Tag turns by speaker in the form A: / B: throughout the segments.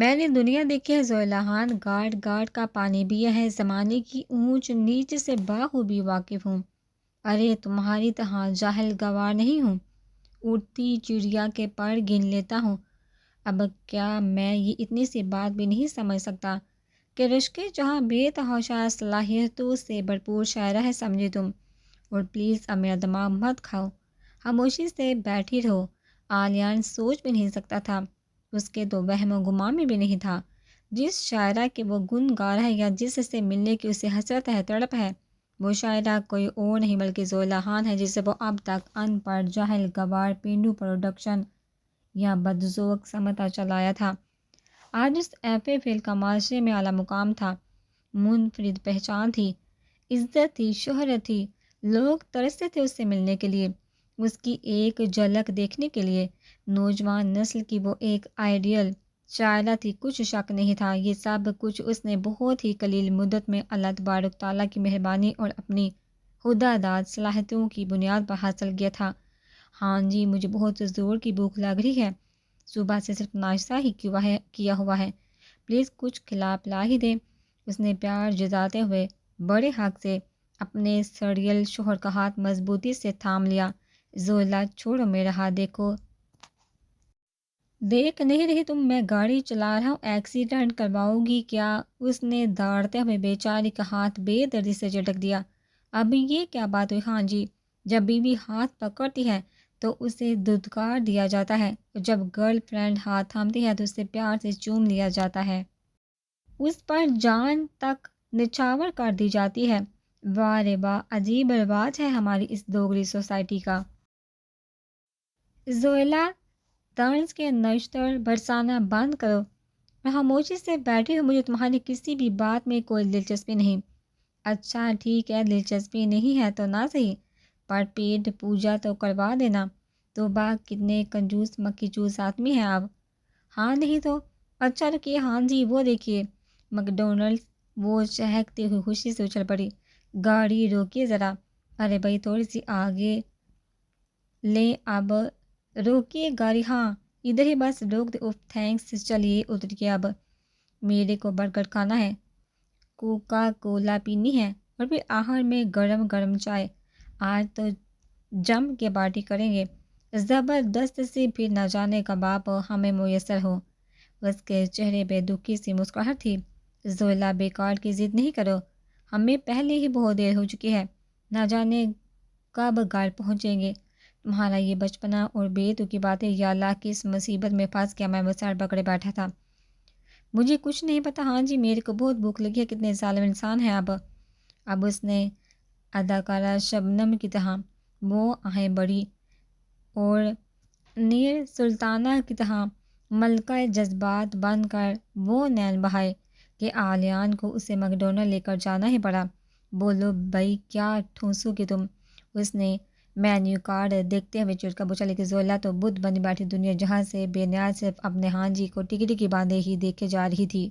A: میں نے دنیا دیکھی ہے ذوالجلال، گاڑ گاڑ کا پانی پیا ہے، زمانے کی اونچ نیچ سے بخوبی واقف ہوں۔ ارے تمہاری طرح جاہل گوار نہیں ہوں، اڑتی چڑیا کے پر گن لیتا ہوں۔ اب کیا میں یہ اتنی سی بات بھی نہیں سمجھ سکتا کہ رشک جہاں بے تحاشا صلاحیتوں سے بھرپور شاعرہ ہے، سمجھے تم؟ اور پلیز اب میرا دماغ مت کھاؤ، خاموشی سے بیٹھی رہو۔ آلیان سوچ بھی نہیں سکتا تھا، اس کے تو وہم و گمان میں بھی نہیں تھا، جس شاعرہ کے وہ گن گا رہا ہے یا جس سے ملنے کی اسے حسرت ہے، تڑپ ہے، وہ شاعرہ کوئی اور نہیں بلکہ ذوالجلال ہے، جسے وہ اب تک ان پڑھ، جاہل، گوار، پینڈو پروڈکشن یا بدذوق سمجھتا چلا آیا تھا۔ آج اس ایفے فیل کا معاشرے میں اعلیٰ مقام تھا، منفرد پہچان تھی، عزت تھی، شہرت تھی، لوگ ترستے تھے اس سے ملنے کے لیے، اس کی ایک جھلک دیکھنے کے لیے۔ نوجوان نسل کی وہ ایک آئیڈیل شاعرہ تھی، کچھ شک نہیں تھا۔ یہ سب کچھ اس نے بہت ہی قلیل مدت میں اللہ تبارک تعالیٰ کی مہربانی اور اپنی خدا داد صلاحیتوں کی بنیاد پر حاصل کیا تھا۔ ہاں جی، مجھے بہت زور کی بھوک لگ رہی ہے، صبح سے صرف ناشتہ ہی کیا ہوا ہے، پلیز کچھ کھلا پلا ہی دیں۔ اس نے پیار جتاتے ہوئے بڑے حق سے اپنے سڑیل شوہر کا ہاتھ مضبوطی سے تھام لیا۔ زولا چھوڑو میرا ہاتھ، دیکھ نہیں رہی تم میں گاڑی چلا رہا ہوں، ایکسیڈنٹ کرواؤ گی کیا؟ اس نے دوڑتے ہوئے بیچاری کا ہاتھ بے دردی سے جھٹک دیا۔ اب یہ کیا بات ہوئی؟ ہاں جی، جب بیوی ہاتھ پکڑتی ہے تو اسے دھتکار دیا جاتا ہے، اور جب گرل فرینڈ ہاتھ تھامتی ہے تو اسے پیار سے چوم لیا جاتا ہے، اس پر جان تک نچھاور کر دی جاتی ہے۔ واہ رے واہ، عجیب رواج ہے ہماری اس دوگلی سوسائٹی کا۔ زویلا طنز کے نشتر برسانا بند کرو، میں خاموشی سے بیٹھی ہوں، مجھے تمہاری کسی بھی بات میں کوئی دلچسپی نہیں۔ اچھا ٹھیک ہے، دلچسپی نہیں ہے تو نہ صحیح، پر پیٹ پوجا تو کروا دینا۔ تو کتنے کنجوس مکھی چوس آدمی ہیں آپ۔ ہاں نہیں تو۔ اچھا رکیے، ہاں جی وہ دیکھیے میکڈونلڈس۔ وہ چہکتے ہوئے خوشی سے اچھل پڑی۔ گاڑی روکیے ذرا، ارے بھائی تھوڑی سی آگے لیں، اب روکیے گاڑی، ہاں ادھر ہی بس روک دے، اوف تھینکس، چلیے اتریے اب۔ میرے کو برگر کھانا ہے، کوکا کولا پینی ہے، اور پھر آخر میں گرم گرم چائے۔ آج تو جم کے پارٹی کریں گے، زبردست سی، پھر نہ جانے کب آپ ہمیں میسر ہو۔ اس کے چہرے پہ دکھی سی مسکراہٹ تھی۔ زویلا بیکار کی ضد نہیں کرو، ہمیں پہلے ہی بہت دیر ہو چکی ہے، نہ جانے کب گھر پہنچیں گے۔ تمہارا یہ بچپنا اور بے تکی باتیں، یا اللہ کس مصیبت میں پھنس گیا میں، وہ سر پکڑے بیٹھا تھا۔ مجھے کچھ نہیں پتا، ہاں جی میرے کو بہت بھوک لگی ہے، کتنے ظالم انسان ہیں اب اس نے اداکارہ شبنم کی طرح وہ آہیں بڑی اور نیر سلطانہ کی طرح ملکہ جذبات بن کر وہ نین بہائے کہ آلیان کو اسے میکڈونلڈ لے کر جانا ہی پڑا۔ بولو بھائی کیا ٹھونسو گے تم؟ اس نے مینیو کارڈ دیکھتے ہوئے چڑکا پوچھا، لیکن زویلا تو بت بنی بیٹھی دنیا جہاں سے بے نیاز صرف اپنے ہاں جی کو ٹکی ٹکی باندھے ہی دیکھے جا رہی تھی۔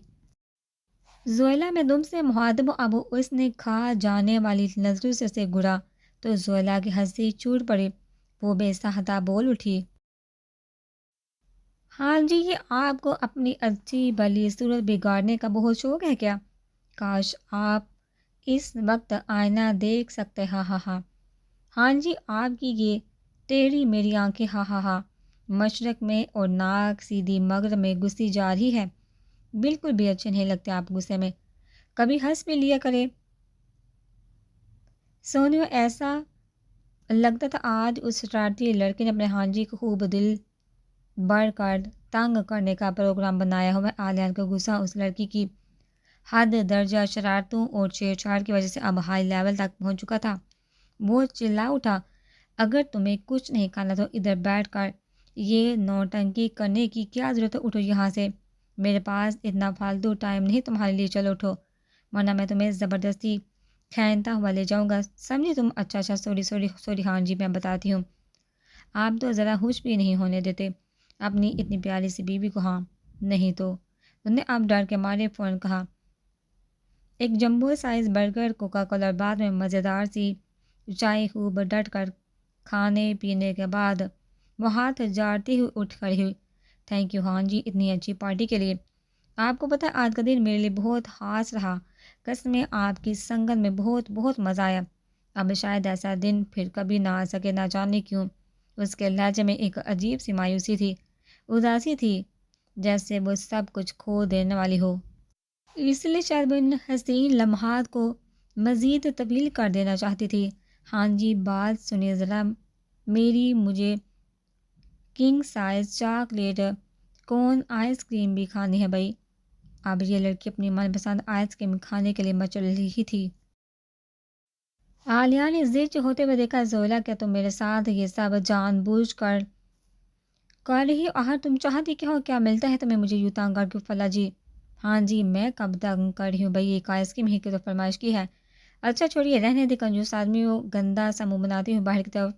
A: زویلا میں تم سے مخاطب ہوں اب، اس نے کھا جانے والی نظروں سے اسے گھورا تو زویلا کی ہنسی چھوٹ پڑی، وہ بے ساختہ بول اٹھی۔ ہاں جی، یہ آپ کو اپنی اچھی بھلی صورت بگاڑنے کا بہت شوق ہے کیا؟ کاش آپ اس وقت آئینہ دیکھ سکتے، ہاں ہاں ہاں۔ ہاں جی، آپ کی یہ ٹیڑھی میری آنکھیں، ہاں ہاں ہاں، مشرق میں اور ناک سیدھی مغرب میں گھسی جا رہی ہے، بالکل بھی اچھے نہیں لگتے آپ غصے میں، کبھی ہنس بھی لیا کرے۔ سونیو، ایسا لگتا تھا آج اس شرارتی لڑکے نے اپنے ہاں جی کو خوب دل بڑھ کر تنگ کرنے کا پروگرام بنایا ہوا ہے۔ آلیان کا غصہ اس لڑکی کی حد درجہ شرارتوں اور چھیڑ چھاڑ کی وجہ سے اب ہائی لیول تک پہنچ چکا تھا۔ وہ چلا اٹھا، اگر تمہیں کچھ نہیں کھانا تو ادھر بیٹھ کر یہ نوٹنکی کرنے کی کیا ضرورت ہے، اٹھو یہاں سے، میرے پاس اتنا فالتو ٹائم نہیں تمہارے لیے، چلو اٹھو ورنہ میں تمہیں زبردستی کھینتا ہوا لے جاؤں گا، سمجھی تم؟ اچھا اچھا، سوری سوری سوری، ہاں جی میں بتاتی ہوں۔ آپ تو ذرا ہوش بھی نہیں ہونے دیتے اپنی اتنی پیاری سی بیوی کو، ہاں نہیں تو؟ انہوں نے اب ڈر کے مارے فوراً کہا۔ ایک جمبو سائز برگر، کوکا کولا اور بعد میں مزیدار سی چائے، خوب ڈٹ کر کھانے پینے کے بعد وہ ہاتھ جاڑتی ہوئی اٹھ کھڑی ہوئی۔ تھینک یو ہاں جی اتنی اچھی پارٹی کے لیے، آپ کو پتہ ہے آج کا دن میرے لیے بہت خاص رہا، قسمیں آپ کی سنگت میں بہت بہت مزہ آیا۔ اب شاید ایسا دن پھر کبھی نہ آ سکے، نہ جانے کیوں۔ اس کے لہجے میں ایک عجیب سی مایوسی تھی، اداسی تھی، جیسے وہ سب کچھ کھو دینے والی ہو۔ اس لیے شاید وہ ان حسین لمحات کو مزید طویل کر دینا چاہتی تھی۔ ہاں جی، بات سنیے ذرا میری، مجھے کنگ سائز چاکلیٹ کون آئس کریم بھی کھانی ہے بھائی۔ اب یہ لڑکی اپنی من پسند آئس کریم کھانے کے لیے مچل رہی تھی۔ عالیہ نے ضد ہوتے ہوئے دیکھا، زولا کیا تم میرے ساتھ یہ سب جان بوجھ کر رہی ہو؟ آخر تم چاہتی کیا ہو؟ کیا ملتا ہے تمہیں مجھے یوں تانگ کر کے؟ فلا جی ہاں جی، میں کب تنگ کر رہی ہوں بھائی، ایک آئس کریم ہی کی تو فرمائش کی ہے۔ اچھا چھوڑیے، رہنے دے کنجوس آدمی، وہ گندا سا منہ بناتی ہوں باہر کی طرف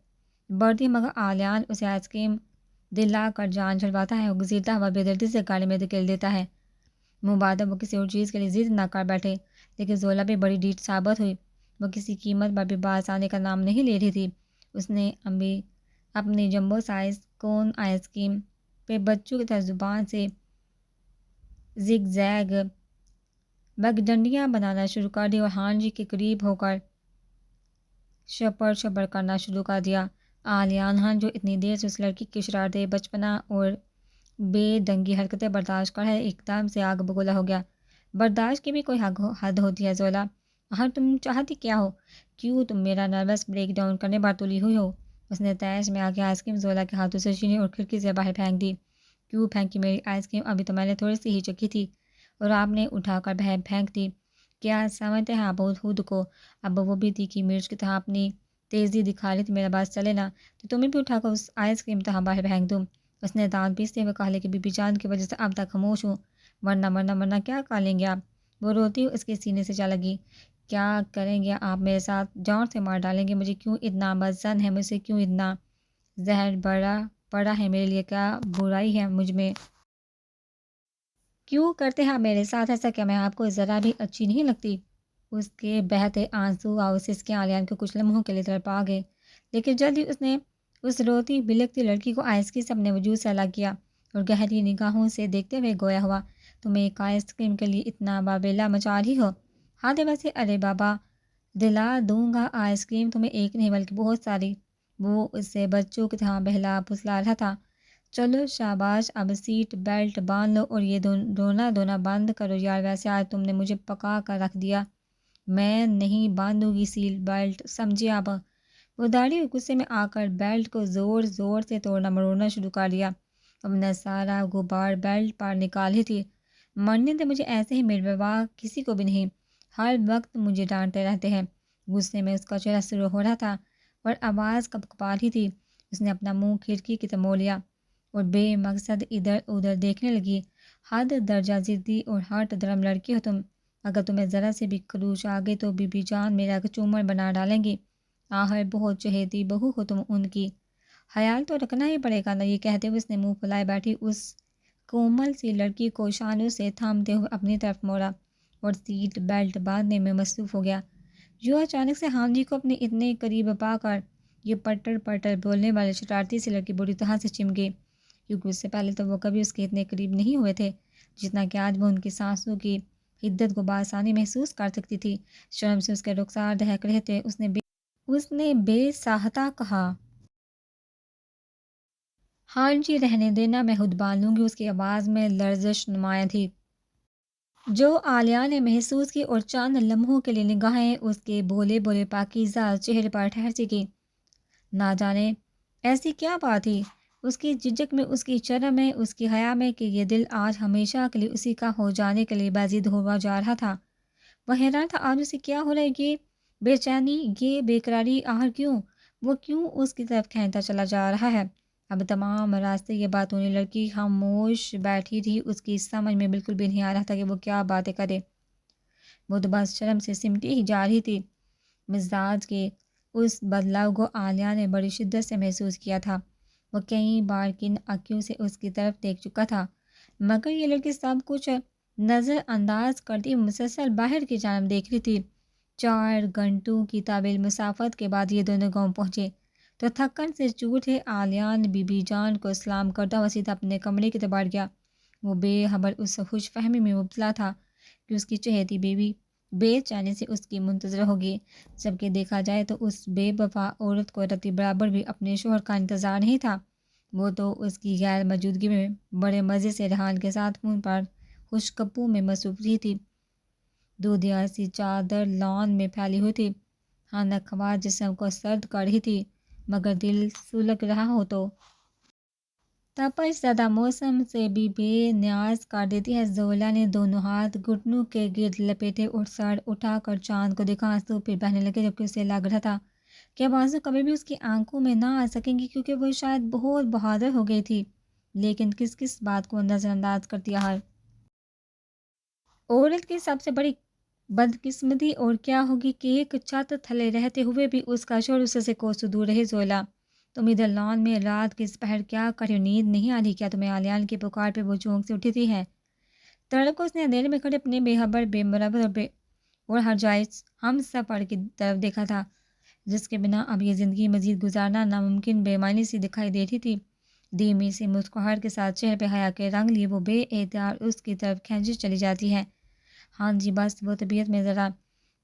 A: بڑھتی، مگر عالیان اسے آئس کریم دلا کر جان چھڑواتا ہے۔ وہ گھسیٹتا ہوا بے دردی سے گاڑی میں دھکیل دیتا ہے۔ مبادہ وہ کسی اور چیز کے لیے ضد نہ کر بیٹھے، لیکن زولا بھی بڑی ڈیٹ ثابت ہوئی۔ وہ کسی قیمت پر بھی باز آنے کا نام نہیں لے رہی تھی۔ اس نے ابھی اپنی جمبو سائز کون آئس کریم پہ بچوں کی طرح زبان سے زگ زیگ بگڈنڈیاں بنانا شروع کر دی اور ہان جی کے قریب ہو کر شپر شپر کرنا شروع کر دیا۔ عالیان ہان جو اتنی دیر سے اس لڑکی کی شرارتیں، بچپنا اور بے ڈنگی حرکتیں برداشت کر ہے، ایک دم سے آگ بگولا ہو گیا۔ برداشت کی بھی کوئی حد ہوتی ہے زولا؟ ہاں تم چاہتی کیا ہو؟ کیوں تم میرا نروس بریک ڈاؤن کرنے پر تلی ہوئی ہو؟ اس نے تیش میں آ کے آئس کریم زولا کے ہاتھوں سے چھینی اور کھڑکی سے باہر پھینک دی۔ کیوں پھینکی میری آئس کریم؟ ابھی تو میں نے تھوڑی سی ہی چکھی تھی اور آپ نے اٹھا کر باہر پھینک دی۔ کیا سمجھتے ہیں آپ خود کو؟ اب وہ بھی تیکھی مرچ کی طرح اپنی تیزی دکھا رہی تھی۔ میرا بات چلے نا تو تمہیں بھی اٹھا کر اس آئس کریم طرح باہر پھینک دوں۔ اس نے دانت پیستے ہوئے کہا، لیکن بی بی جان کی وجہ سے اب تک خاموش ہوں، ورنہ کیا کہا لیں گے آپ؟ وہ روتی اس کے سینے سے جا لگی۔ کیا کریں گے آپ میرے ساتھ؟ جان سے مار ڈالیں گے مجھے؟ کیوں اتنا وزن ہے مجھ سے؟ کیوں اتنا زہر بڑا پڑا ہے میرے لیے؟ کیا برائی ہے مجھ میں؟ کیوں کرتے ہیں آپ میرے ساتھ ایسا؟ کیا میں آپ کو ذرا بھی اچھی نہیں لگتی؟ اس کے بہتے آنسو آؤسس کے عالیان کو کچھ لمحوں کے لیے تڑپا گئے، لیکن جلد ہی اس نے اس روتی بلکتی لڑکی کو آئس کریم سے اپنے وجود سے الگ کیا اور گہری نگاہوں سے دیکھتے ہوئے گویا ہوا، تم ایک آئس کریم کے لیے اتنا بابیلا مچا رہی ہو؟ ہاں دے ویسے، ارے بابا دلا دوں گا آئس کریم تمہیں، ایک نہیں بلکہ بہت ساری۔ وہ اس سے بچوں کی طرح بہلا پھسلا رہا تھا۔ چلو شاباش، اب سیٹ بیلٹ باندھ لو اور یہ رونا بند کرو یار، ویسے آج تم نے مجھے پکا کر رکھ دیا۔ میں نہیں باندھوں گی سیٹ بیلٹ، سمجھے آپ؟ وہ داڑھی اور غصے میں آ کر بیلٹ کو زور زور سے توڑنا مروڑنا شروع کر دیا۔ اپنا سارا غبار بیلٹ پر نکالی تھی۔ مرنے دے مجھے، ایسے ہی میرے بابا کسی کو بھی نہیں، ہر وقت مجھے ڈانٹتے رہتے ہیں۔ غصے میں اس کا چہرہ سرخ ہو رہا تھا اور آواز کپکپا رہی تھی۔ اس نے اپنا منہ کھڑکی کی طرف موڑ لیا اور بے مقصد ادھر ادھر دیکھنے لگی۔ حد درجہ ضدی اور ہٹ درم لڑکی ہو تم، اگر تمہیں ذرا سے بھی خروش آ گئی تو بی بی جان میرا چومر بنا ڈالیں گی۔ آخر بہت چہیتی بہو ہو تم ان کی، خیال تو رکھنا ہی پڑے گا نا۔ یہ کہتے ہوئے اس نے منہ پھلائے بیٹھی اس کومل سی لڑکی کو شانوں سے تھامتے ہوئے اپنی طرف موڑا اور سیٹ بیلٹ باندھنے میں مصروف ہو گیا۔ جو اچانک سے ہان جی کو اپنے اتنے قریب پا کر یہ پٹر پٹر بولنے والے شرارتی سے لڑکی بری طرح سے چم گئی، کیونکہ اس سے پہلے تو وہ کبھی اس کے اتنے قریب نہیں ہوئے تھے جتنا کہ آج وہ ان کی سانسوں کی حدت کو بآسانی محسوس کر سکتی تھی۔ شرم سے اس کے رخسار دہک رہے تھے۔ اس نے بے ساہتا کہا، ہاں جی رہنے دینا، میں خود باندھ لوں گی۔ اس کی آواز میں لرزش نمایاں تھی جو عالیہ نے محسوس کی، اور چند لمحوں کے لیے نگاہیں اس کے بھولے بھولے پاکیزہ چہرے پر ٹھہر سکی۔ نہ جانے ایسی کیا بات تھی اس کی جھجک میں، اس کی شرم میں، اس کی حیا میں کہ یہ دل آج ہمیشہ کے لیے اسی کا ہو جانے کے لیے بازید ہوا جا رہا تھا۔ وہ حیران تھا آج اسے کیا ہو رہا ہے، یہ بے چینی، یہ بے قراری، آخر کیوں؟ وہ کیوں اس کی طرف کھینچتا چلا جا رہا ہے؟ اب تمام راستے یہ بات ہونے لڑکی خاموش بیٹھی تھی، اس کی سمجھ میں بالکل بھی نہیں آ رہا تھا کہ وہ کیا باتیں کرے۔ وہ تو بس شرم سے سمٹی ہی جا رہی تھی۔ مزاج کے اس بدلاؤ کو عالیہ نے بڑی شدت سے محسوس کیا تھا۔ وہ کئی بار کن آنکھوں سے اس کی طرف دیکھ چکا تھا، مگر یہ لڑکی سب کچھ نظر انداز کرتی مسلسل باہر کی جانب دیکھ رہی تھی۔ 4 گھنٹوں کی طویل مسافت کے بعد یہ دونوں گاؤں پہنچے تو تھکن سے چور تھے۔ عالیہ نے بی بی جان کو سلام کرتا ہوا سیدھا اپنے کمرے کی طرف بڑھ گیا وہ بے خبر اس خوش فہمی میں مبتلا تھا کہ اس کی چہیتی بیوی بے چینی سے اس کی منتظر ہوگی، جبکہ دیکھا جائے تو اس بے وفا عورت کو رتی برابر بھی اپنے شوہر کا انتظار نہیں تھا۔ وہ تو اس کی غیر موجودگی میں بڑے مزے سے ریحان کے ساتھ فون پر خوشگپوں میں مصروف رہی تھی۔ دودھیا سی چادر لان میں پھیلی ہوئی تھی، خانہ خوار جسم کو سرد کر رہی تھی، مگر دل سلگ رہا ہو تو تپش زدہ موسم سے بھی بے نیاز کر دیتی ہے۔ زولا نے دونوں ہاتھ گھٹنوں کے گرد لپیٹے اور سر اٹھا کر چاند کو دیکھا۔ آنسو پھر بہنے لگے، جبکہ اسے لگ رہا تھا کہ اب آنسو کبھی بھی اس کی آنکھوں میں نہ آ سکیں گی، کیونکہ وہ شاید بہت بہادر ہو گئی تھی، لیکن کس بات کو نظر انداز کرتی ہر عورت کی سب سے بڑی بدقسمتی اور کیا ہوگی کہ ایک چھت تھلے رہتے ہوئے بھی اس کا شوہر اس سے کوسوں دور رہے۔ زولا، تم ادھر لان میں رات کے اس پہر کیا کر رہی ہو؟ نیند نہیں آ رہی کیا تمہیں؟ آلیان کی پکار پہ وہ چونک سے اٹھی تھی ہے۔ تڑپ کو اس نے اندھیرے میں کھڑے اپنے بے خبر، بے مربت اور ہر جائز ہم سفر کی طرف دیکھا تھا، جس کے بنا اب یہ زندگی مزید گزارنا ناممکن بے معنی سی دکھائی دے رہی تھی۔ دھیمی سی مسکراہٹ کے ساتھ چہرے پہ حیا کے رنگ لیے وہ بے اختیار اس کی طرف کھینچی چلی جاتی ہے۔ ہاں جی بس، وہ طبیعت میں ذرا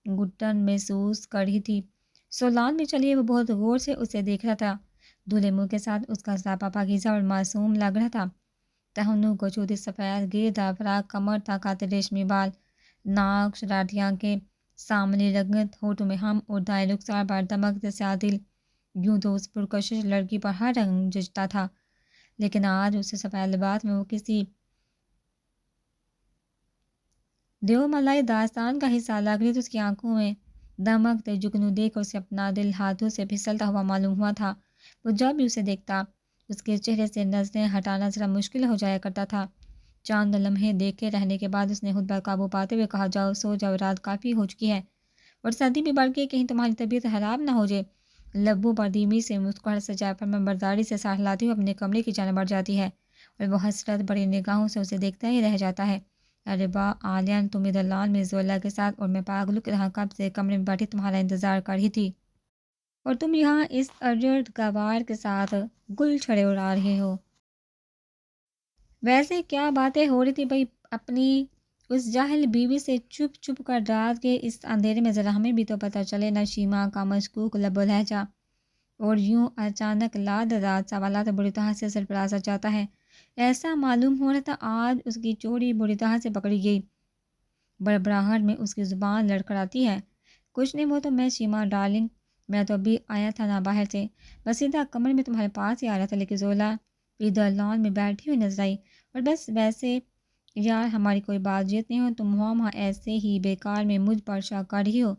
A: گھٹن محسوس کر رہی تھی۔ سولان میں چلیے، وہ بہت غور سے اسے دیکھ رہا تھا۔ دھلے منہ کے ساتھ اس کا سراپا پاکیزہ اور معصوم لگ رہا تھا۔ تہنوں کو چھوٹی سفید گیردار فراق، کمر تک آتے ریشمی بال، ناک شرارتی آنکھیں، سامنے رنگت ہونٹوں میں ہم اور دائیں رخسار پر دمکتے سیاہ دل۔ یوں تو اس پرکشش لڑکی پر ہر رنگ جچتا تھا، لیکن آج اسے سفید لباس میں وہ کسی دیو ملائی داستان کا حصہ لگ رہی تھی۔ اس کی آنکھوں میں دمکتے جگنو دیکھ کر اسے اپنا دل ہاتھوں سے پھسلتا ہوا معلوم ہوا تھا۔ وہ جب بھی اسے دیکھتا، اس کے چہرے سے نظریں ہٹانا ذرا مشکل ہو جایا کرتا تھا۔ چاند لمحے دیکھے رہنے کے بعد اس نے خود پر قابو پاتے ہوئے کہا، جاؤ سو جاؤ، رات کافی ہو چکی ہے اور سردی بھی بڑھ گئی، کہیں تمہاری طبیعت خراب نہ ہو جائے۔ لبوں پر دھیمی سے مسکراہٹ سجائے فرمان برداری سے ساتھ لاتی ہوئے اپنے کمرے کی جانب بڑھ جاتی ہے، اور وہ حسرت بڑی نگاہوں سے اسے دیکھتا ہی رہ جاتا ہے۔ ارے واہ آلیان، تم ادھر لان میں زولا کے ساتھ اور میں پاگلوں کی طرح کب سے کمرے میں بیٹھی تمہارا انتظار کر رہی تھی، اور تم یہاں اس ارجٹ گوار کے ساتھ گل چھڑے اڑا رہے ہو۔ ویسے کیا باتیں ہو رہی تھی بھائی اپنی اس جاہل بیوی سے چپ چپ کر؟ رات کے اس اندھیرے میں ذرا ہمیں بھی تو پتہ چلے نا۔ شیما کا مشکوک لب و لہجہ اور یوں اچانک لاد رات سوالات بری طرح سے سرفرازہ جاتا ہے۔ ایسا معلوم ہو رہا تھا آج اس کی چوری بری طرح سے پکڑی گئی۔ بڑبڑاہٹ میں اس کی زبان لڑکھڑاتی ہے۔ کچھ نہیں، وہ تو میں شیما ڈارلنگ، میں تو ابھی آیا تھا نا باہر سے، بس سیدھا کمرے میں تمہارے پاس ہی آ رہا تھا، لیکن زولا ادھر لان میں بیٹھی ہوئی نظر آئی، اور بس ویسے یار ہماری کوئی بات چیت نہیں ہو، تم وہاں ایسے ہی بیکار میں مجھ پر شک کر رہی ہو۔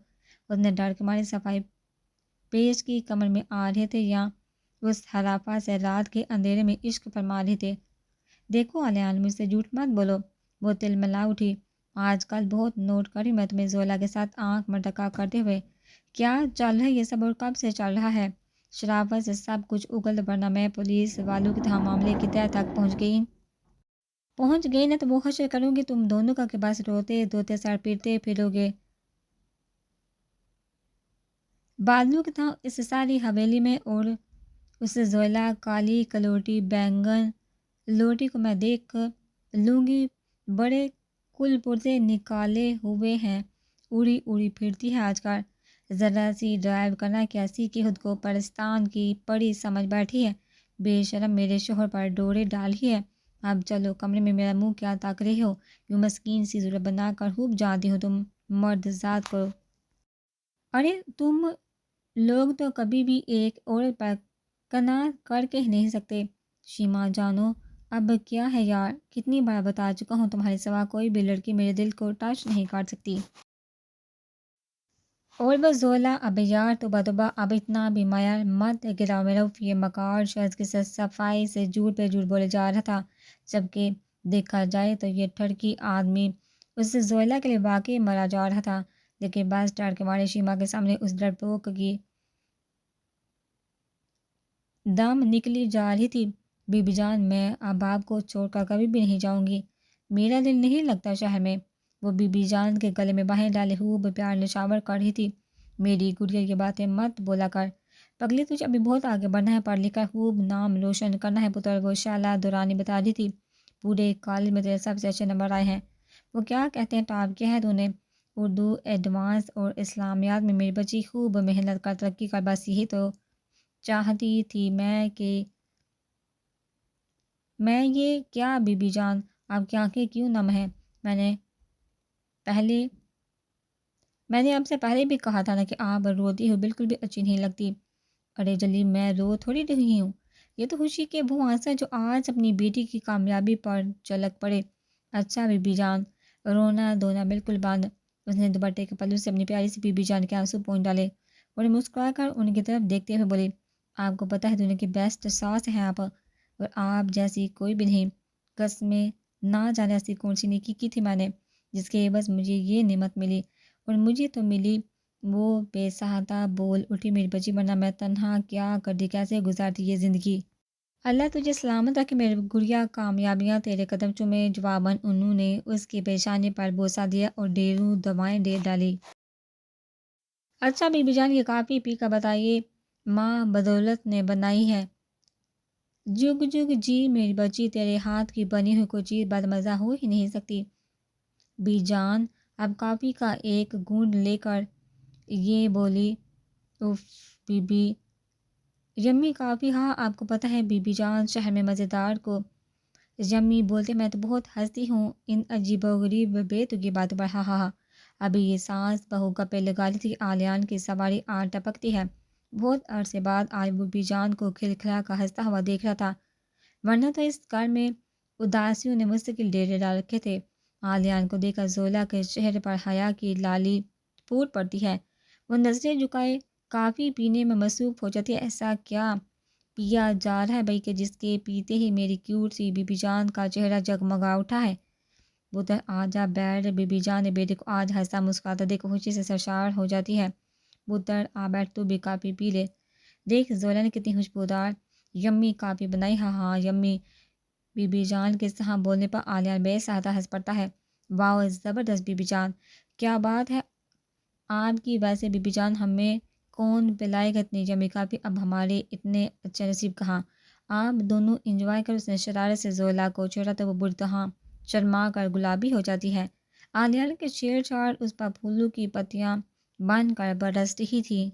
A: اس نے ڈر کے مارے صفائی پیش کی، کمر میں آ رہے تھے یا اس حرافہ سے رات کے اندھیرے میں عشق فرما رہے تھے؟ دیکھو آلیان، مجھ سے جھوٹ مت بولو، وہ تل ملا اٹھی۔ آج کل بہت نوٹ کری میں تمہیں زولا کے ساتھ آنکھ مٹکا کرتے ہوئے۔ کیا چل رہا ہے یہ سب اور کب سے چل رہا ہے؟ شرافت سے سب کچھ اگل، ورنہ میں پولیس والوں کی طرح معاملے کی تہہ تک پہنچ گئی نا تو وہ حشر کروں گی تم دونوں کا کہ بس روتے دھوتے سر پیٹتے پھرو گے بادلوں کی طرح اس ساری حویلی میں۔ اور اس زولا کالی کلوٹی بینگن لوٹی کو میں دیکھ لوں گی، بڑے کل پرزے نکالے ہوئے ہیں، اڑی اڑی پھرتی ہے آج کل، ذرا سی ڈرائیو کرنا کیسی کہ خود کو پرستان کی پڑی سمجھ بیٹھی ہے۔ بے شرم، میرے شوہر پر ڈورے ڈالی ہے۔ اب چلو کمرے میں، میرا منہ کیا تاک رہے ہو؟ یوں مسکین سی صورت بنا کر خوب جانتی ہو تم مرد ذات کو۔ ارے تم لوگ تو کبھی بھی ایک عورت پر قناعت کر کے نہیں سکتے۔ شیما جانو اب کیا ہے یار، کتنی بار بتا چکا ہوں، تمہارے سوا کوئی بھی لڑکی میرے دل کو ٹچ نہیں کر سکتی۔ اور وہ زولا، اب یار توبہ توبہ، اب اتنا بھی مایہ مت گراؤ میرا۔ یہ مکار شخص کی صفائی سے جھوٹ پہ جھوٹ بولے جا رہا تھا، جبکہ دیکھا جائے تو یہ ٹھڑکی آدمی اس زولا کے لیے واقعی مرا جا رہا تھا، لیکن بس ڈر کے مارے شیما کے سامنے اس ڈرپوک کی دم نکلی جا رہی تھی۔ بی بی جان، میں اب آپ کو چھوڑ کر کبھی بھی نہیں جاؤں گی، میرا دل نہیں لگتا شہر میں۔ وہ بی بی جان کے گلے میں باہیں ڈالے خوب پیار نشاور کر رہی تھی۔ میری گڑیا یہ باتیں مت بولا کر، پگلی تجھے ابھی بہت آگے بڑھنا ہے، پڑھ لکھ کر خوب نام روشن کرنا ہے پتر، وہ شعلہ دورانی بتا رہی تھی۔ پورے کالج میں تیرے سب سے اچھے نمبر آئے ہیں۔ وہ کیا کہتے ہیں ٹاپ کیا ہے تو نے؟ اردو ایڈوانس اور اسلامیات میں میری بچی خوب محنت کر ترقی کر، بس یہی تو چاہتی تھی میں کہ میں یہ کیا بی بی جان آپ کی آنکھیں کیوں نم ہیں؟ پہلے میں نے آپ سے پہلے بھی کہا تھا نا کہ آپ روتی ہو بالکل بھی اچھی نہیں لگتی۔ ارے جلی میں رو تھوڑی رہی ہوں، یہ تو خوشی کے وہ آنسر جو آج اپنی بیٹی کی کامیابی پر جھلک پڑے۔ اچھا بی بی جان، رونا دھونا بالکل بند۔ اس نے دوپٹے کے پلو سے اپنی پیاری سی بی بی جان کے آنسو پونچھ ڈالے اور مسکرا کر ان کی طرف دیکھتے ہوئے بولی، آپ کو پتہ ہے دنیا کی بیسٹ ساس ہیں آپ، اور آپ جیسی کوئی بھی نہیں۔ قسمیں نہ جانے ایسی کون سی نیکی کی تھی میں نے جس کے عوض مجھے یہ نعمت ملی، اور مجھے تو ملی وہ بے سہاتا بول اٹھی میری بچی، ورنہ میں تنہا کیا کرتی، کیسے گزارتی یہ زندگی۔ اللہ تجھے سلامت رکھے میرے گڑیا، کامیابیاں تیرے قدم چومے۔ جواباً انہوں نے اس کی پیشانی پر بوسہ دیا اور ڈھیروں دوائیں دے ڈالی۔ اچھا بی بی جان، یہ کافی پی کر بتائیے ماں بدولت نے بنائی ہے۔ جگ جگ جی میری بچی، تیرے ہاتھ کی بنی ہوئی کوئی چیز بد مزہ ہو ہی نہیں سکتی۔ بی جان اب کافی کا ایک گھونٹ لے کر یہ بولی، اف بی بی یمی کافی، ہاں آپ کو پتہ ہے بی بی جان شہر میں مزیدار کو یمی بولتے، میں تو بہت ہنستی ہوں ان عجیب و غریب بے تکی باتوں پر، ہاں ہاں ہاں۔ ابھی یہ سانس بہو گپے لگا لی تھی، آلیان کی سواری آ ٹپکتی ہے۔ بہت عرصے بعد آج وہ بی جان کو کھلکھلا کر ہنستا ہوا دیکھ رہا تھا، ورنہ تو اس گھر میں اداسیوں نے مستقل ڈیرے ڈال رکھے تھے۔ آلیان کو دیکھ کر زولا کے چہرے پر حیا کی لالی پھوٹ پڑتی ہے، وہ نظریں جھکائے کافی پینے میں مصروف ہو جاتی ہے۔ ایسا کیا پیا جا رہا ہے بھائی کہ جس کے پیتے ہی میری کیوٹ سی بی بی جان کا چہرہ جگمگا اٹھا ہے؟ پتر آ جا بیٹھ، بی بی جان نے بیٹے کو آج ہنستا مسکراتا دیکھ خوشی سے سرشار ہو جاتی ہے۔ پتر آ بیٹھ، تو بھی کافی پی لے، دیکھ زولا نے کتنی خوشبودار یمی کافی بنائی، ہاں ہاں یمی۔ بی بی جان کے ہاں بولنے پر آلیان بے سہاتا ہنس پڑتا ہے۔ واو زبردست بی بی جان، کیا بات ہے آپ کی، ویسے بی بی جان ہمیں کون پلائے گا اتنی یمی کافی، اب ہمارے اتنے اچھے نصیب کہاں، آپ دونوں انجوائے کرو۔ اس نے شرارت سے زولا کو چھوڑا تو وہ بری طرح شرما کر گلابی ہو جاتی ہے۔ آلیان کے چھیڑ چھاڑ اس پر پھولوں کی پتیاں بن کر برستی ہی تھی۔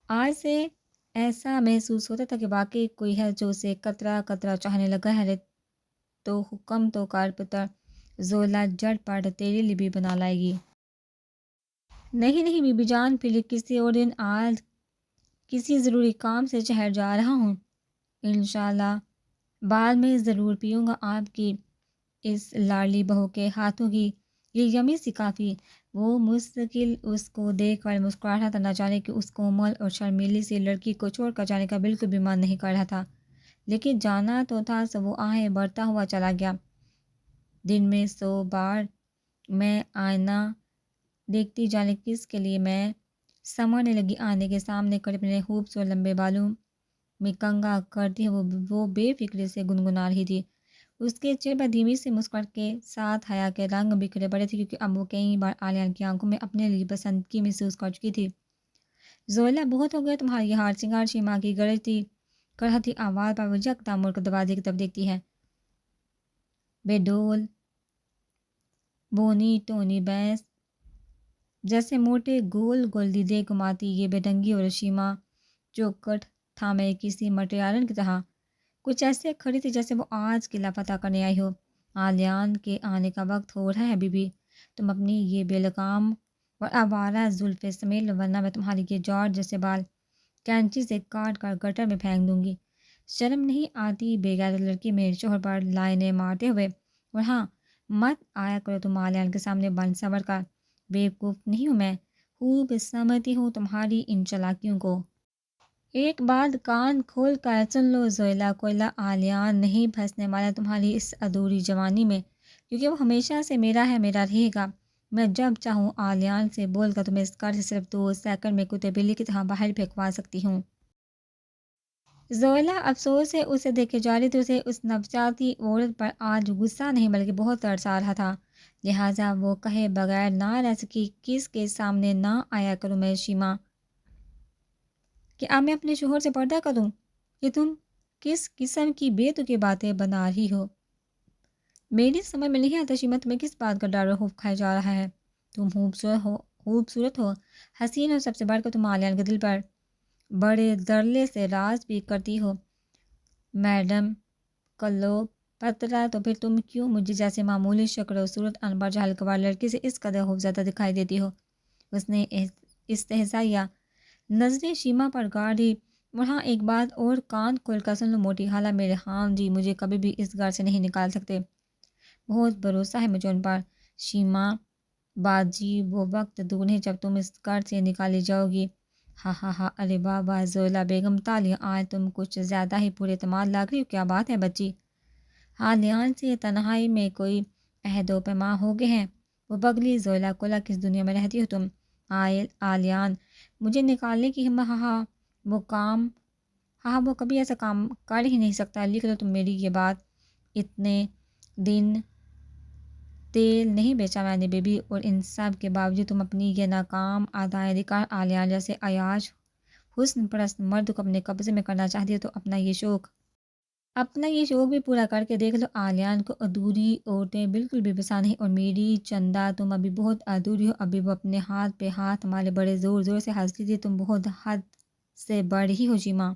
A: آج سے ایسا محسوس ہوتا تھا کہ واقعی کوئی ہے جو اسے قطرہ قطرہ چاہنے لگا ہے۔ تو حکم تو کر پتر، زولا جھٹ پٹ تیرے لیے بھی بنا لائے گی۔ نہیں نہیں بی بی جان، پھر کسی اور دن، آج کسی ضروری کام سے شہر جا رہا ہوں، انشاءاللہ بعد میں ضرور پیوں گا آپ کی اس لاڈلی بہو کے ہاتھوں کی یہ یمی سی کافی۔ وہ مستقل اس کو دیکھ کر مسکرا رہا تھا، نہ جانے کہ اس کومل اور شرمیلی سی لڑکی کو چھوڑ کر جانے کا بالکل بھی من نہیں کر رہا تھا، لیکن جانا تو تھا، سو وہ آہیں بڑھتا ہوا چلا گیا۔ دن میں 100 بار میں آئینہ دیکھتی، جانے کس کے لیے میں سنورنے لگی۔ آنے کے سامنے کھڑے اپنے خوبصورت لمبے بالوں میں کنگھا کرتی وہ بے فکری سے گنگنا رہی تھی۔ اس کے چہرے پر دھیمی سے مسکراہٹ کے ساتھ حیا کے رنگ بکھرے پڑے تھے، کیونکہ اب وہ کئی بار آلیان کی آنکھوں میں اپنے لیے پسندگی محسوس کر چکی تھی۔ زولا بہت ہو گیا تمہارا یہ ہار سنگار، شیما کی گرجتی آواز پر وہ یکدم مڑ کر دروازے کی طرف دیکھتی ہے۔ بے ڈول بونی ٹونی بینس جیسے موٹے گول گول دیدے گھماتی یہ بے ڈنگی اور شیما چوکٹ تھامے کسی مٹیارن کی طرح کچھ ایسے کھڑی تھی جیسے وہ آج قلعہ فتح کرنے آئی ہو۔ آلیان کے آنے کا وقت ہو رہا ہے بی بی، تم اپنی یہ بے لگام اور آوارہ زلفیں سمیٹ لو، ورنہ میں تمہاری یہ جارج جیسے بال کینچی سے کاٹ کر گٹر میں پھینک دوں گی۔ شرم نہیں آتی بے غیرت لڑکی، میرے شوہر پر لائنیں مارتے ہوئے؟ اور ہاں مت آیا کرو تم آلیان کے سامنے بن سنور کر، بیوقوف نہیں ہوں میں، خوب سمجھتی ہوں تمہاری ان چالاکیوں کو۔ ایک بات کان کھول کر سن لو زولا کوئلہ، آلیان نہیں پھنسنے والا تمہاری اس ادھوری جوانی میں، کیونکہ وہ ہمیشہ سے میرا ہے، میرا رہے گا۔ میں جب چاہوں آلیان سے بول کر تمہیں اس گھر سے صرف 2 سیکنڈ میں کتے بلی کی طرح باہر پھینکوا سکتی ہوں۔ زولا افسوس سے اسے دیکھے جا رہی تھی، اسے اس نفسیاتی عورت پر آج غصہ نہیں بلکہ بہت ترس آ رہا تھا، لہٰذا وہ کہے بغیر نہ رہ سکی، کس کے سامنے نہ آیا کروں میں شیما، کہ اب میں اپنے شوہر سے پردہ کروں؟ کہ تم کس قسم کی بے تکی باتیں بنا رہی ہو؟ میری سمجھ میں نہیں آتا شیما، تمہیں کس بات کا ڈر و خوف کھایا جا رہا ہے؟ تم خوبصورت ہو، حسین ہو، سب سے بڑھ کر تم عالیہ کے دل پر بڑے درلے سے راز بھی کرتی ہو۔ میڈم کلو پترا، تو پھر تم کیوں مجھے جیسے معمولی شکل و صورت انبر جہل گوار لڑکی سے اس قدر خوفزدہ دکھائی دیتی ہو؟ اس نے استہزائیہ نظریں شیما پر گاڑی۔ اور ہاں ایک بات اور، کان کھول کر سن لو موٹی خالہ، میرے ہاں جی مجھے کبھی بھی اس گھر سے نہیں نکال سکتے، بہت بھروسہ ہے مجھے ان پر۔ شیما باجی، وہ وقت دور نہیں جب تم اس گھر سے نکالی جاؤ گی۔ ہاں ہاں ہاں، ارے واہ واہ زولا بیگم، تالیاں، آج تم کچھ زیادہ ہی پورے اعتماد لگ رہی ہو، کیا بات ہے بچی؟ حالیان سے تنہائی میں کوئی عہد و پیمان ہو گئے ہیں؟ وہ بگلی زولا کولا، کس دنیا میں رہتی ہو تم؟ آلیان، مجھے نکالنے کی ہمت، وہ کبھی ایسا کام کر ہی نہیں سکتا، لکھ لو تم میری یہ بات۔ اتنے دن تیل نہیں بیچا میں نے بیبی، اور ان سب کے باوجود تم اپنی یہ ناکام ادائیں دکھا آلیان جیسے عیاش حسن پرست مرد کو اپنے قبضے میں کرنا چاہتی ہو، تو اپنا یہ شوق بھی پورا کر کے دیکھ لو۔ آلیان کو ادھوری عورتیں بالکل بھی پسند نہیں، اور میری چندا تم ابھی بہت ادھوری ہو، ابھی وہ اپنے ہاتھ پہ ہاتھ ہمارے بڑے زور زور سے ہنستی تھی، تم بہت حد سے بڑھ ہی ہو شیما۔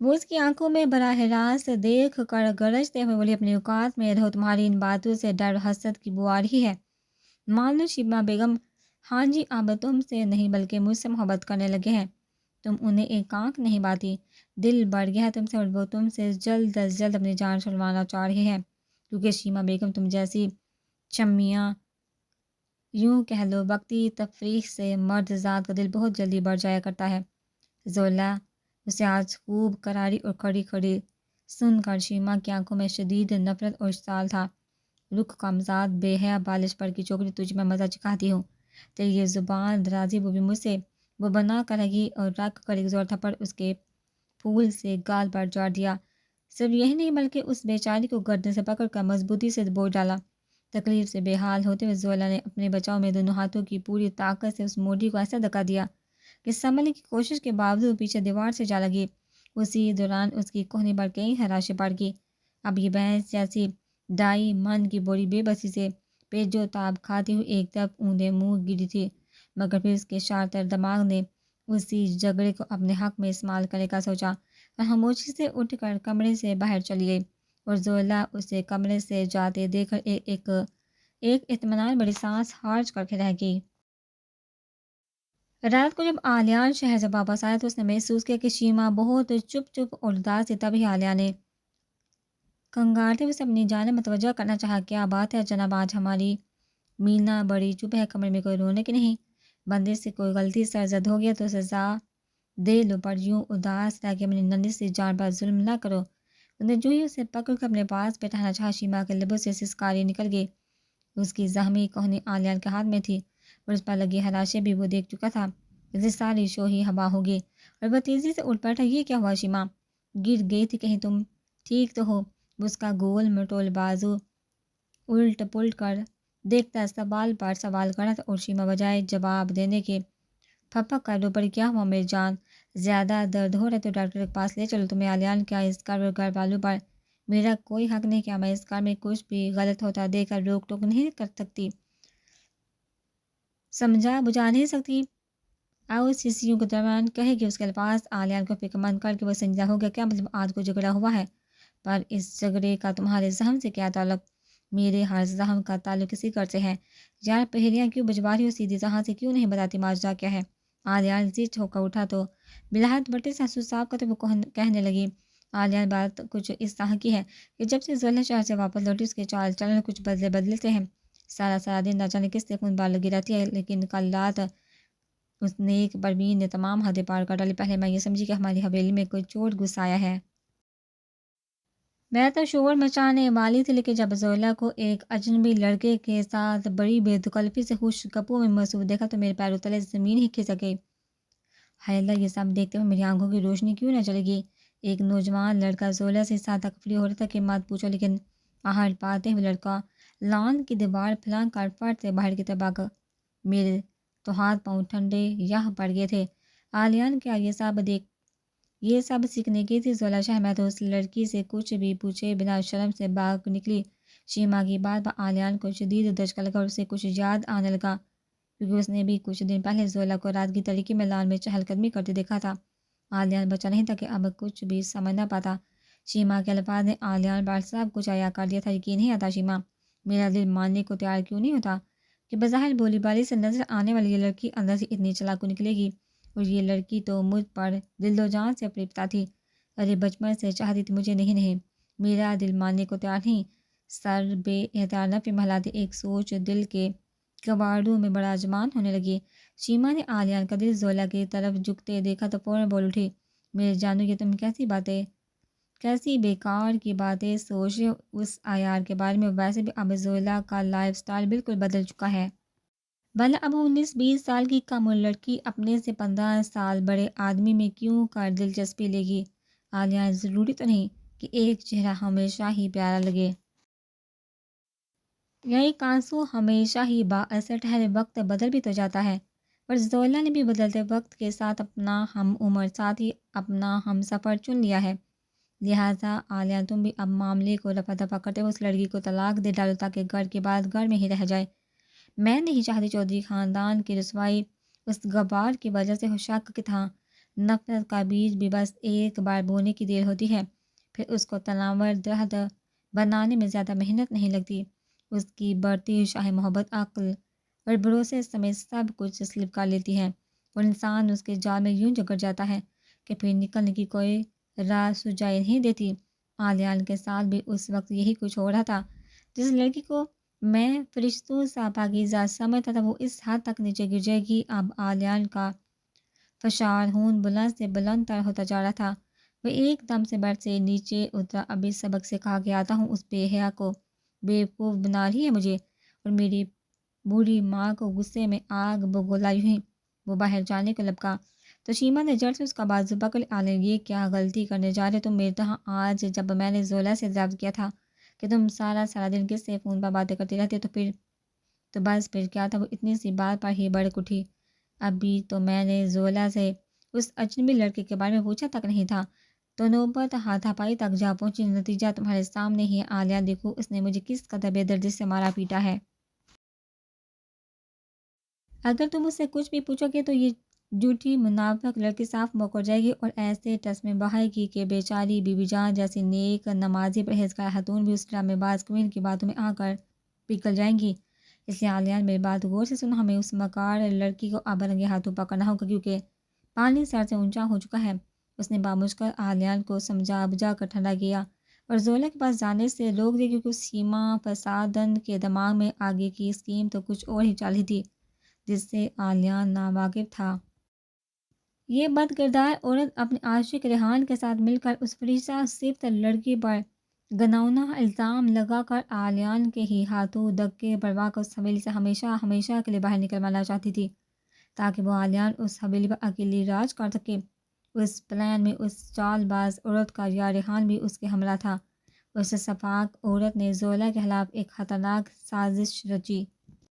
A: وہ اس کی آنکھوں میں براہ راست دیکھ کر گرجتے ہوئے بولی، اپنی اوقات میں رہو، تمہاری ان باتوں سے ڈر حسد کی بو آ رہی ہے۔ مان لو شیما بیگم، ہاں جی اب تم سے نہیں بلکہ مجھ سے محبت کرنے لگے ہیں، تم انہیں ایک آنکھ نہیں باتی، دل بڑھ گیا ہے تم سے، اور وہ تم سے جلد از جلد اپنی جان چھڑوانا چاہ رہے ہیں، کیونکہ شیما بیگم تم جیسی چمیاں، یوں کہہ لو وقتی تفریح سے مرد ذات کا دل بہت جلدی بڑھ جایا کرتا ہے۔ زولا اسے آج خوب کراری اور کھڑی کھڑی سن کر شیما کی آنکھوں میں شدید نفرت اور اشتعال تھا۔ رخ کمزاد بے حیا بالش پر کی چوکری، تجھ میں مزہ چکھاتی ہوں، تیری یہ زبان درازی وہ بھی مجھ سے، وہ بنا کر لگی اور رکھ کر ایک زور تھپڑ اس کے پھول سے گال پر جاڑ دیا۔ صرف یہی نہیں بلکہ اس بیچاری کو گردن سے پکڑ کر مضبوطی سے دبوچ ڈالا۔ تکلیف سے بے حال ہوتے ہوئے زولا نے اپنے بچاؤ میں دونوں ہاتھوں کی پوری طاقت سے اس موٹی کو ایسا دھکا دیا کہ سنبھلنے کی کوشش کے باوجود پیچھے دیوار سے جا لگی۔ اسی دوران اس کی کوہنی پر کئی خراشیں پڑ گئی۔ اب یہ بھینس جیسی ڈائی من کی بوری بے بسی سے پیٹ و تاب کھاتی ہوئی ایک طرف اونڈے منہ گری تھی، مگر پھر اس کے شارتر دماغ نے اسی جھگڑے کو اپنے حق میں استعمال کرنے کا سوچا، اور خاموشی سے اٹھ کر کمرے سے باہر چلی گئی، اور زولا اسے کمرے سے جاتے دیکھ کر ایک اطمینان بڑی سانس خارج کر کے رہ گئی۔ رات کو جب آلیان شہر سے واپس آیا تو اس نے محسوس کیا کہ شیما بہت چپ اور اداس تھی۔ تبھی آلیہ نے کنگارتے اسے اپنی جانب متوجہ کرنا چاہا، کیا بات ہے جناب، آج ہماری مینا بڑی چپ ہے، کمرے میں کوئی رونے کی نہیں؟ بندے سے کوئی غلطی سرزد ہو گیا تو سزا دے لو، پر یوں اداس رہ کے اپنی ننھی سی جان پر ظلم نہ کرو۔ اس نے جو ہی اسے پکڑ کر اپنے پاس بیٹھانا چاہا، شیما کے لبوں سے سسکاری نکل گئی۔ اس کی زخمی کوہنی آلیان کے ہاتھ میں تھی، اور اس پر لگی خراشیں بھی وہ دیکھ چکا تھا، جیسے ساری شوہی ہوا ہوگی، اور وہ تیزی سے اٹھ بیٹھا۔ یہ کیا ہوا شیما؟ گر گئی تھی کہیں؟ تم ٹھیک تو ہو؟ اس کا گول مٹول بازو الٹ پلٹ کر دیکھتا سوال پر سوال کرا تھا، اور شیما بجائے جواب دینے کے پھپک کر رو پڑی، کیا ہوا میری جان؟ زیادہ درد ہو رہا ہے تو ڈاکٹر کے پاس لے چلو تمہیں۔ آلیان، کیا اس گھر والوں پر میرا کوئی حق نہیں؟ کیا میں اس گھر میں کچھ بھی غلط ہوتا دیکھ کر روک ٹوک نہیں کر سکتی، سمجھا بجھا نہیں سکتی؟ آؤ سیسیوں کے درمیان کہے گی اس کے الفاظ آلیان کو فکر مند کر کے وہ سنجیدہ ہو گیا، کیا مطلب آج کو جھگڑا ہوا ہے؟ پر اس جھگڑے کا تمہارے زخم سے کیا تعلق؟ میرے ہر زخم کا تعلق اسی گھر سے ہے۔ یار پہریاں کیوں بجوا رہی ہو؟ سیدھی جہاں سے کیوں نہیں بتاتی ماجرا کیا ہے؟ آلیان زد ہو کر اٹھا تو بلاہٹ بٹے سے آنسو صاف کرتے وہ کہنے لگی، آلیان بات کچھ اس طرح کی ہے کہ جب سے زولا شہر سے واپس لوٹی اس کے چال چلن کچھ بدلتے ہیں، سارا دن نہ جانے کس سے خون بار لگی رہتی ہے، لیکن کل رات اس نیک پروین نے تمام حدیں پار کر ڈالی۔ پہلے میں یہ سمجھی کہ ہماری حویلی میں کوئی چور گھس آیا ہے، میں تو شور مچانے والی تھی، لیکن جب زولا کو ایک اجنبی لڑکے کے ساتھ بڑی بے تکلفی سے خوش گپوں میں مصروف دیکھا تو میرے پیروں تلے زمین ہی کھسک گئی۔ ہائے اللہ، یہ سب دیکھتے ہوئے میری آنکھوں کی روشنی کیوں نہ چلے گی؟ ایک نوجوان لڑکا زولا سے ساتھ تکفری ہو رہا تھا کہ مت پوچھو، لیکن آہٹ پاتے ہوئے لڑکا لان کی دیوار پھلانگ کر فٹ سے باہر کی طرف بھاگا۔ میرے تو ہاتھ پاؤں ٹھنڈے پڑ گئے تھے۔ آلیان، کیا یہ یہ سب سیکھنے کی تھی زولا شہمت اس لڑکی سے کچھ بھی پوچھے بنا شرم سے باغ نکلی۔ شیما کی بات پر آلیان کو شدید دھچکا لگا اور اسے کچھ یاد آنے لگا، کیونکہ اس نے بھی کچھ دن پہلے زولا کو رات کی تاریکی میں لان میں چہل قدمی کرتے دیکھا تھا۔ آلیان بچا نہیں تھا کہ اب کچھ بھی سمجھ نہ پاتا۔ شیما کے الفاظ نے آلیان پر سب کچھ عیاں کر دیا تھا۔ یقین نہیں آتا شیما، میرا دل ماننے کو تیار کیوں نہیں ہوتا کہ بظاہر بولی بالی سے نظر آنے والی یہ لڑکی اندر سے اتنی چلاک نکلے گی، اور یہ لڑکی تو مجھ پر دل و جان سے پریپتا تھی۔ ارے بچپن سے چاہتی تھی مجھے، نہیں، میرا دل ماننے کو تیار نہیں۔ سر بے اختیار نفی محلاتے ایک سوچ دل کے کباڑوں میں بڑا جمان ہونے لگی۔ شیما نے آلیان کا دل زولا کی طرف جھکتے دیکھا تو فوراً بول اٹھی، میرے جانو یہ تم کیسی بیکار کی باتیں سوچ رہے ہو اس عیار کے بارے میں؟ ویسے بھی اب زولا کا لائف سٹائل بالکل بدل چکا ہے، بھلا اب 19-20 سال کی کم عمر لڑکی اپنے سے 15 سال بڑے آدمی میں کیوں کر دلچسپی لے گی؟ آلیان ضروری تو نہیں کہ ایک چہرہ ہمیشہ ہی پیارا لگے، یہی کانسو ہمیشہ ہی با اثر ٹھہرے۔ وقت بدل بھی تو جاتا ہے، پر زولا نے بھی بدلتے وقت کے ساتھ اپنا ہم عمر ساتھی، اپنا ہم سفر چن لیا ہے۔ لہٰذا آلیان تم بھی اب معاملے کو رفع دفع کرتے ہوئے اس لڑکی کو طلاق دے ڈالو تاکہ گھر کی بات گھر میں ہی رہ جائے۔ میں نہیں چاہتی چودھری خاندان کی رسوائی اس غبار کی وجہ سے ہو۔ شک کی تھا نفرت کا بیج بھی بس ایک بار بونے کی دیر ہوتی ہے، پھر اس کو تناور درخت بنانے میں زیادہ محنت نہیں لگتی۔ اس کی بڑھتی شاہ محبت عقل اور بھروسے سمیت سب کچھ سلپ کر لیتی ہے، اور انسان اس کے جال میں یوں جکڑ جاتا ہے کہ پھر نکلنے کی کوئی راہ سجائی نہیں دیتی۔ آلیان کے ساتھ بھی اس وقت یہی کچھ ہو رہا تھا۔ جس لڑکی کو میں فرشتوں سا پاکیزہ سمجھتا تھا وہ اس حد تک نیچے گر جائے گی۔ اب آلیان کا فشار خون بلند سے بلند تر ہوتا جا رہا تھا۔ وہ ایک دم سے بیڈ سے نیچے اترا۔ ابھی سبق سکھا کے آتا ہوں، اس بے حیا کو بیوقوف بنا رہی ہے مجھے اور میری بوڑھی ماں کو۔ غصے میں آگ بگولا یوں ہی وہ باہر جانے کو لپکا تو شیما نے جڑ سے اس کا بازو پکڑ لیا۔ آلیان یہ کیا غلطی کرنے جا رہے تم میری طرح؟ آج جب میں نے زولا سے ضبط کیا تھا کہ تم سارا دن کس سے فون پر باتیں کرتی رہتی تو بس پھر کیا تھا؟ وہ اتنی سی بات پر ہی بڑک اٹھی۔ ابھی تو میں نے زولا سے اس اجنبی لڑکے کے بارے میں پوچھا تک نہیں تھا تو نوبت ہاتھا پائی تک جا پہنچی۔ نتیجہ تمہارے سامنے ہی ہے آلیان، دیکھو اس نے مجھے کس قدر بے دردی سے مارا پیٹا ہے۔ اگر تم اس سے کچھ بھی پوچھو گے تو یہ جھوٹی منافق لڑکی صاف موقع جائے گی اور ایسے ٹس میں بہائے گی کہ بیچاری بی بی جان جیسی نیک نمازی پرہیزگار خاتون بھی اس ڈرامے باز کوئین کی باتوں میں آ کر پگھل جائیں گی۔ اس لیے آلیان میری بات غور سے سنو، ہمیں اس مکار لڑکی کو اب رنگے ہاتھوں پکڑنا ہوگا کیونکہ پانی سر سے اونچا ہو چکا ہے۔ اس نے بامشکل آلیان کو سمجھا بجھا کر ٹھنڈا کیا اور زولا کے پاس جانے سے روک دیا، کیونکہ سیما فسادن کے دماغ میں آگے کی اسکیم تو کچھ اور ہی چل رہی تھی جس سے آلیان ناواقف تھا۔ یہ بد کردار عورت اپنے عاشق ریحان کے ساتھ مل کر اس فریشہ صفت لڑکی پر گھناؤنا الزام لگا کر آلیان کے ہی ہاتھوں دھکے بروا کر اس حویلی سے ہمیشہ کے لیے باہر نکلوانا چاہتی تھی تاکہ وہ آلیان اس حویلی پر اکیلی راج کر سکے۔ اس پلان میں اس چال باز عورت کا یا ریحان بھی اس کے ہمراہ تھا۔ اس شفاق عورت نے زولا کے خلاف ایک خطرناک سازش رچی۔